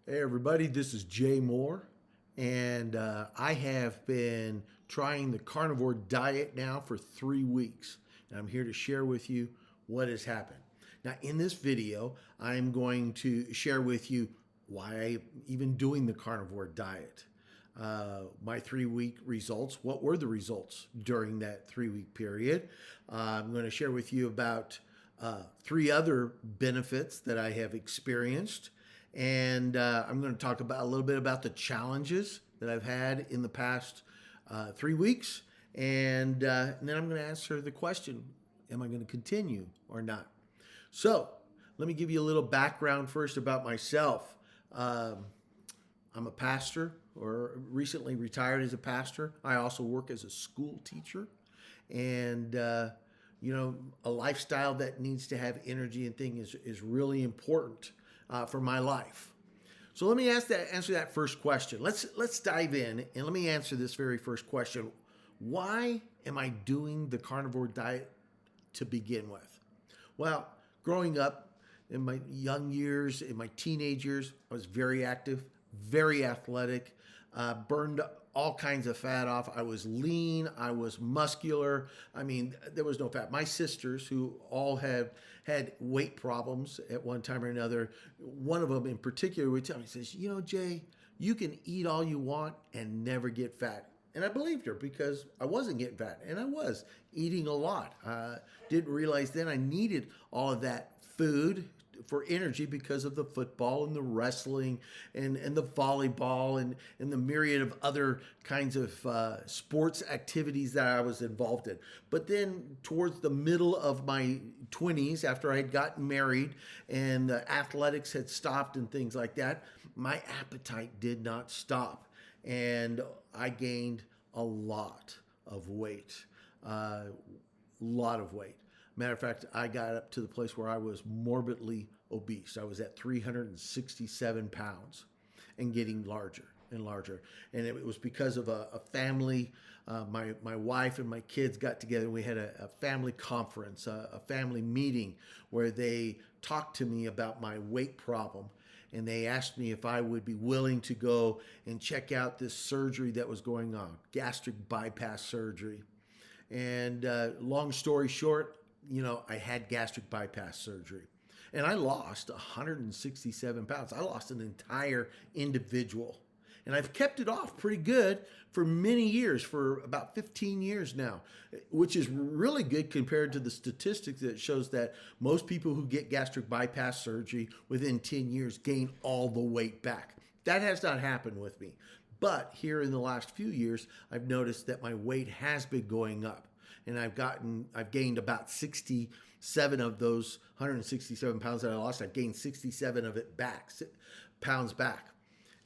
Hey everybody, this is Jay Moore, and I have been trying the carnivore diet now for 3 weeks, and I'm here to share with you what has happened. Now, in this video, I'm going to share with you why I'm even doing the carnivore diet, my 3 week results. What were the results during that 3 week period? I'm going to share with you about three other benefits that I have experienced. And I'm going to talk about a little bit about the challenges that I've had in the past 3 weeks. And then I'm going to answer the question, am I going to continue or not? So let me give you a little background first about myself. I'm a pastor, or recently retired as a pastor. I also work as a school teacher. And a lifestyle that needs to have energy and things is really important for my life. So let me answer that first question. Let's dive in and let me answer this very first question. Why am I doing the carnivore diet to begin with? Well, growing up in my young years, in my teenage years, I was very active, very athletic, burned all kinds of fat off. I was lean, I was muscular. I mean, there was no fat. My sisters, who all had weight problems at one time or another, one of them in particular would tell me, says, Jay, you can eat all you want and never get fat. And I believed her because I wasn't getting fat, and I was eating a lot. Didn't realize then I needed all of that food for energy because of the football and the wrestling and the volleyball and the myriad of other kinds of sports activities that I was involved in. But then towards the middle of my 20s, after I had gotten married and the athletics had stopped and things like that, my appetite did not stop. And I gained a lot of weight, lot of weight. Matter of fact, I got up to the place where I was morbidly obese. I was at 367 pounds and getting larger and larger. And it was because of a family. My wife and my kids got together. We had a family conference, a family meeting where they talked to me about my weight problem. And they asked me if I would be willing to go and check out this surgery that was going on, gastric bypass surgery. And long story short, I had gastric bypass surgery and I lost 167 pounds. I lost an entire individual, and I've kept it off pretty good for many years, for about 15 years now, which is really good compared to the statistics that shows that most people who get gastric bypass surgery within 10 years gain all the weight back. That has not happened with me. But here in the last few years, I've noticed that my weight has been going up. And I've gained about 67 of those 167 pounds that I lost. I've gained 67 of it back, pounds back.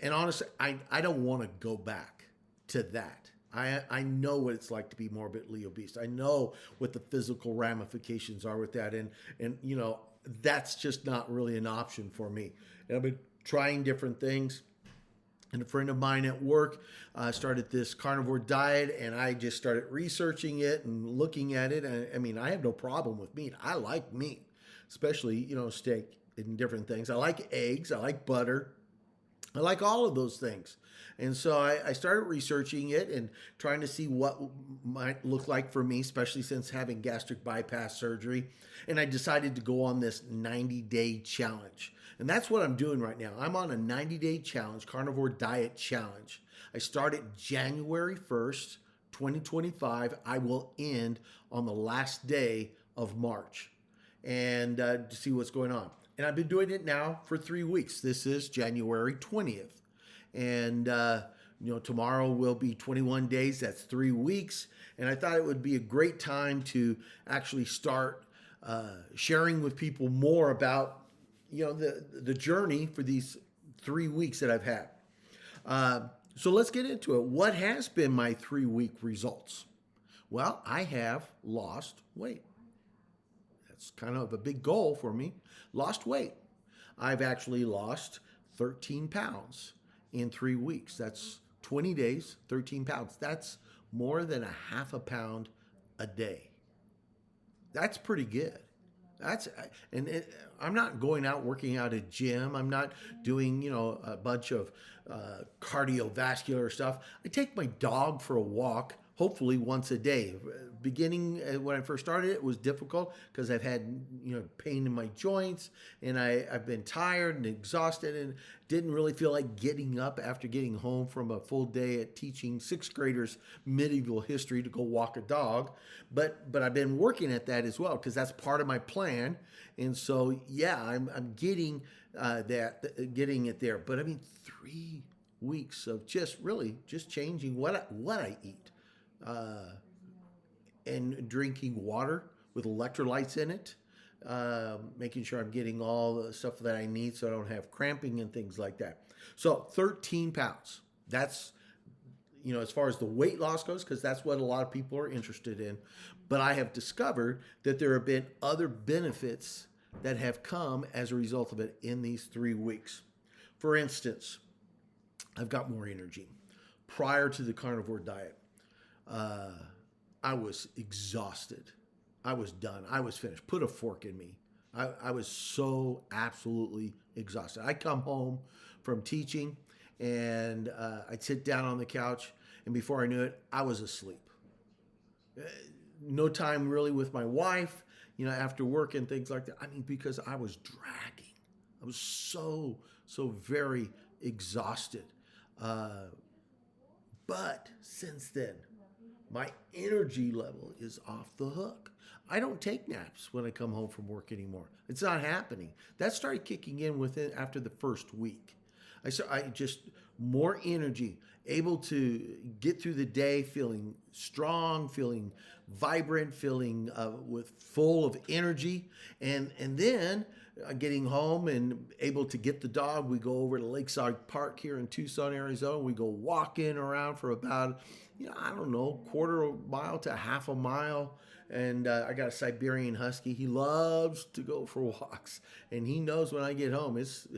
And honestly, I don't want to go back to that. I know what it's like to be morbidly obese. I know what the physical ramifications are with that. And that's just not really an option for me. And I've been trying different things. And a friend of mine at work started this carnivore diet, and I just started researching it and looking at it. And I mean, I have no problem with meat. I like meat, especially, steak and different things. I like eggs. I like butter. I like all of those things. And so I started researching it and trying to see what might look like for me, especially since having gastric bypass surgery. And I decided to go on this 90-day challenge. And that's what I'm doing right now. I'm on a 90-day challenge, carnivore diet challenge. I started January 1st, 2025. I will end on the last day of March, and to see what's going on. And I've been doing it now for 3 weeks. This is January 20th. And, tomorrow will be 21 days. That's 3 weeks. And I thought it would be a great time to actually start sharing with people more about, the journey for these 3 weeks that I've had. So let's get into it. What has been my 3 week results? Well, I have lost weight. That's kind of a big goal for me. Lost weight. I've actually lost 13 pounds in 3 weeks. That's 20 days, 13 pounds. That's more than a half a pound a day. That's pretty good. That's and it, I'm not going out working out at a gym. I'm not doing a bunch of cardiovascular stuff. I take my dog for a walk, hopefully once a day. Beginning when I first started, it was difficult because I've had pain in my joints, and I've been tired and exhausted, and didn't really feel like getting up after getting home from a full day at teaching sixth graders medieval history to go walk a dog. But I've been working at that as well because that's part of my plan, and so yeah, I'm getting getting it there. But I mean, 3 weeks of just changing what I eat. And drinking water with electrolytes in it, making sure I'm getting all the stuff that I need so I don't have cramping and things like that. So 13 pounds. That's, as far as the weight loss goes, because that's what a lot of people are interested in. But I have discovered that there have been other benefits that have come as a result of it in these 3 weeks. For instance, I've got more energy. Prior to the carnivore diet, I was exhausted. I was done. I was finished. Put a fork in me. I was so absolutely exhausted. I come home from teaching and I'd sit down on the couch, and before I knew it, I was asleep. No time really with my wife, after work and things like that. I mean, because I was dragging. I was so very exhausted. But since then, my energy level is off the hook. I don't take naps when I come home from work anymore. It's not happening. That started kicking in after the first week. I just more energy, able to get through the day feeling strong, feeling vibrant, feeling full of energy, and then getting home and able to get the dog. We go over to Lakeside Park here in Tucson, Arizona. We go walking around for about, I don't know, quarter of a mile to half a mile. And I got a Siberian Husky. He loves to go for walks, and he knows when I get home, he's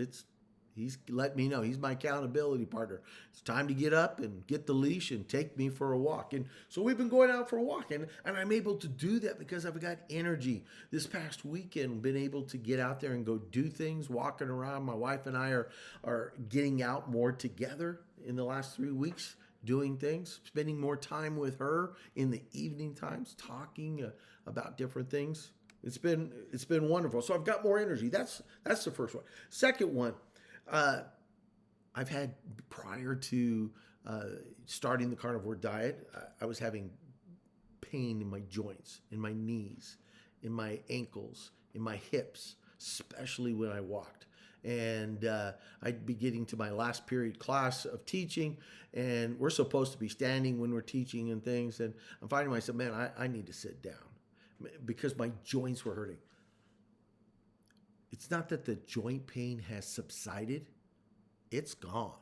let me know. He's my accountability partner. It's time to get up and get the leash and take me for a walk. And so we've been going out for a walk, and I'm able to do that because I've got energy. This past weekend, been able to get out there and go do things, walking around. My wife and I are getting out more together in the last 3 weeks, doing things, spending more time with her in the evening times, talking about different things. It's been wonderful. So I've got more energy. That's the first one. Second one, I've had, prior to starting the carnivore diet, I was having pain in my joints, in my knees, in my ankles, in my hips, especially when I walked. And I'd be getting to my last period class of teaching, and we're supposed to be standing when we're teaching and things. And I'm finding myself, man, I need to sit down because my joints were hurting. It's not that the joint pain has subsided. It's gone.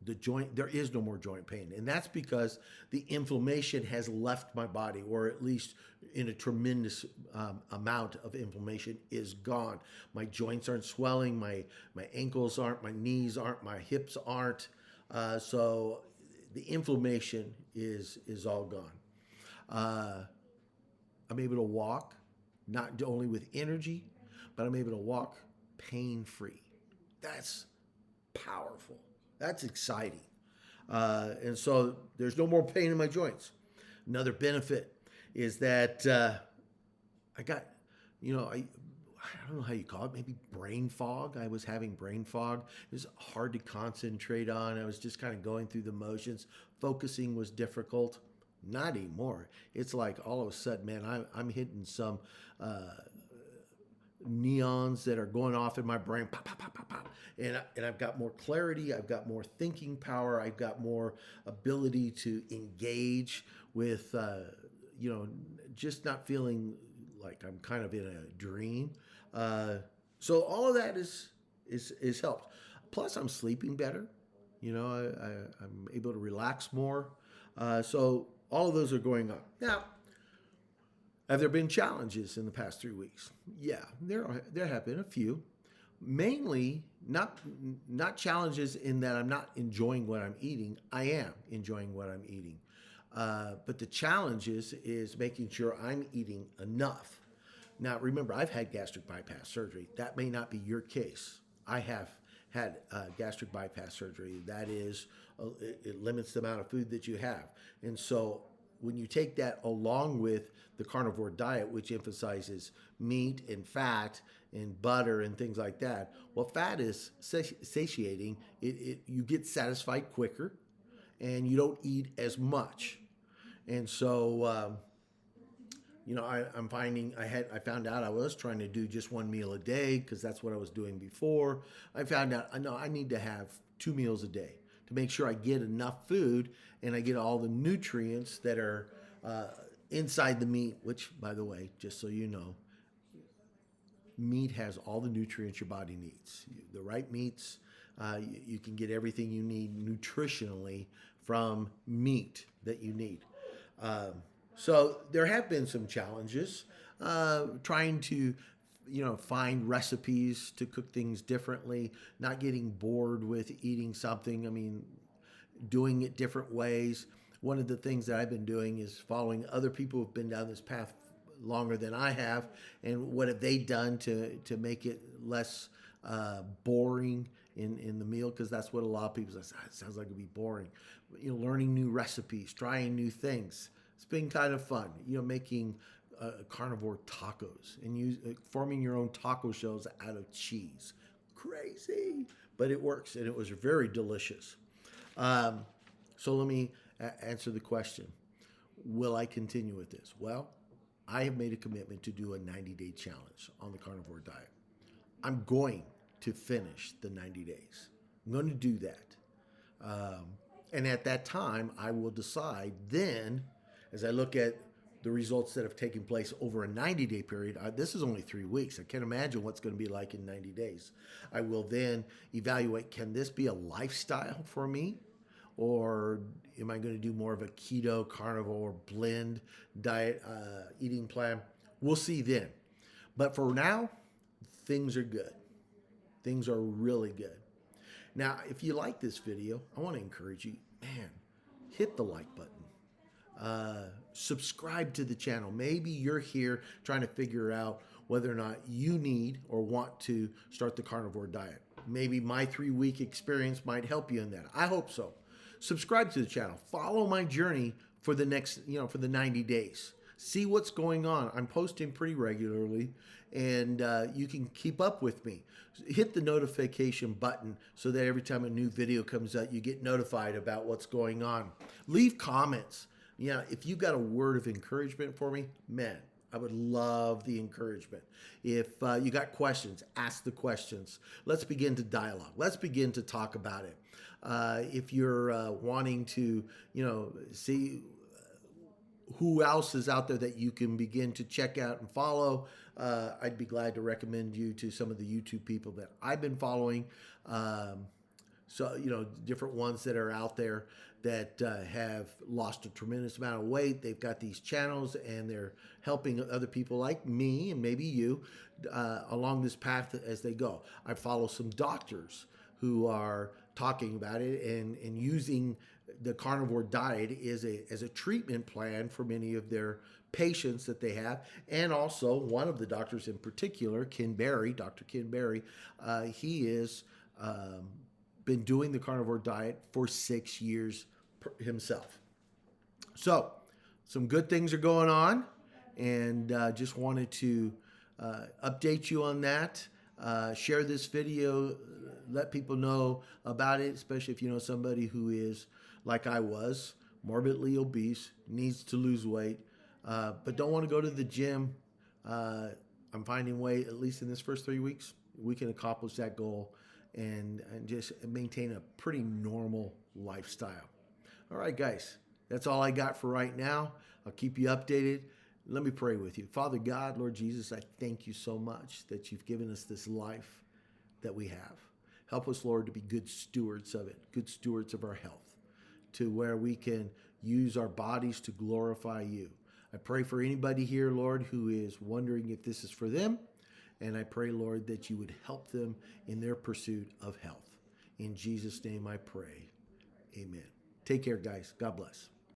There is no more joint pain. And that's because the inflammation has left my body, or at least in a tremendous amount of inflammation is gone. My joints aren't swelling. My ankles aren't. My knees aren't. My hips aren't. So the inflammation is all gone. I'm able to walk, not only with energy, but I'm able to walk pain-free. That's powerful. That's exciting. And so there's no more pain in my joints. Another benefit is that I got, I don't know how you call it, maybe brain fog. I was having brain fog. It was hard to concentrate on. I was just kind of going through the motions. Focusing was difficult. Not anymore. It's like all of a sudden, man, I'm hitting some neons that are going off in my brain, pop, pop, pop, pop, pop. And I've got more clarity. I've got more thinking power. I've got more ability to engage with, just not feeling like I'm kind of in a dream. So all of that is helped. Plus, I'm sleeping better. I'm able to relax more. So all of those are going up. Now, have there been challenges in the past 3 weeks? Yeah, there have been a few. Mainly not challenges in that I'm not enjoying what I'm eating. I am enjoying what I'm eating. But the challenge is making sure I'm eating enough. Now, remember, I've had gastric bypass surgery. That may not be your case. I have had gastric bypass surgery. That is, it limits the amount of food that you have. And so when you take that along with the carnivore diet, which emphasizes meat and fat and butter and things like that, well, fat is satiating. You get satisfied quicker and you don't eat as much. And so, I'm finding I found out I was trying to do just one meal a day because that's what I was doing before. I found out I need to have 2 meals a day to make sure I get enough food and I get all the nutrients that are inside the meat, which, by the way, just so you know, meat has all the nutrients your body needs. The right meats, you can get everything you need nutritionally from meat that you need. So there have been some challenges trying to, find recipes to cook things differently, not getting bored with eating something. I mean, doing it different ways. One of the things that I've been doing is following other people who've been down this path longer than I have, and what have they done to make it less boring in the meal, because that's what a lot of people say. It sounds like it'd be boring. Learning new recipes, trying new things. It's been kind of fun, making carnivore tacos and forming your own taco shells out of cheese. Crazy, but it works, and it was very delicious. So let me answer the question. Will I continue with this? Well, I have made a commitment to do a 90-day challenge on the carnivore diet. I'm going to finish the 90 days. I'm going to do that. And at that time, I will decide then, as I look at the results that have taken place over a 90-day period, this is only 3 weeks. I can't imagine what's going to be like in 90 days. I will then evaluate, can this be a lifestyle for me? Or am I going to do more of a keto, carnivore, blend diet eating plan? We'll see then. But for now, things are good. Things are really good. Now, if you like this video, I want to encourage you, hit the like button. Subscribe to the channel. Maybe you're here trying to figure out whether or not you need or want to start the carnivore diet. Maybe my 3-week experience might help you in that. I hope so. Subscribe to the channel. Follow my journey for the next, for the 90 days. See what's going on. I'm posting pretty regularly, and you can keep up with me. Hit the notification button so that every time a new video comes out, you get notified about what's going on. Leave comments. If you got a word of encouragement for me, I would love the encouragement. If you got questions, ask the questions. Let's begin to dialogue. Let's begin to talk about it. If you're wanting to, see who else is out there that you can begin to check out and follow, I'd be glad to recommend you to some of the YouTube people that I've been following. Different ones that are out there that have lost a tremendous amount of weight. They've got these channels and they're helping other people like me and maybe you along this path as they go. I follow some doctors who are talking about it and using the carnivore diet as a treatment plan for many of their patients that they have. And also one of the doctors in particular, Dr. Ken Berry, he is been doing the carnivore diet for 6 years himself. So some good things are going on, and just wanted to update you on that. Share this video, let people know about it, especially if you know somebody who is, like I was, morbidly obese, needs to lose weight, but don't want to go to the gym. I'm finding way, at least in this first 3 weeks, we can accomplish that goal and just maintain a pretty normal lifestyle. All right, guys, that's all I got for right now. I'll keep you updated. Let me pray with you. Father God, Lord Jesus, I thank you so much that you've given us this life that we have. Help us, Lord, to be good stewards of it, good stewards of our health, to where we can use our bodies to glorify you. I pray for anybody here, Lord, who is wondering if this is for them. And I pray, Lord, that you would help them in their pursuit of health. In Jesus' name I pray. Amen. Take care, guys. God bless.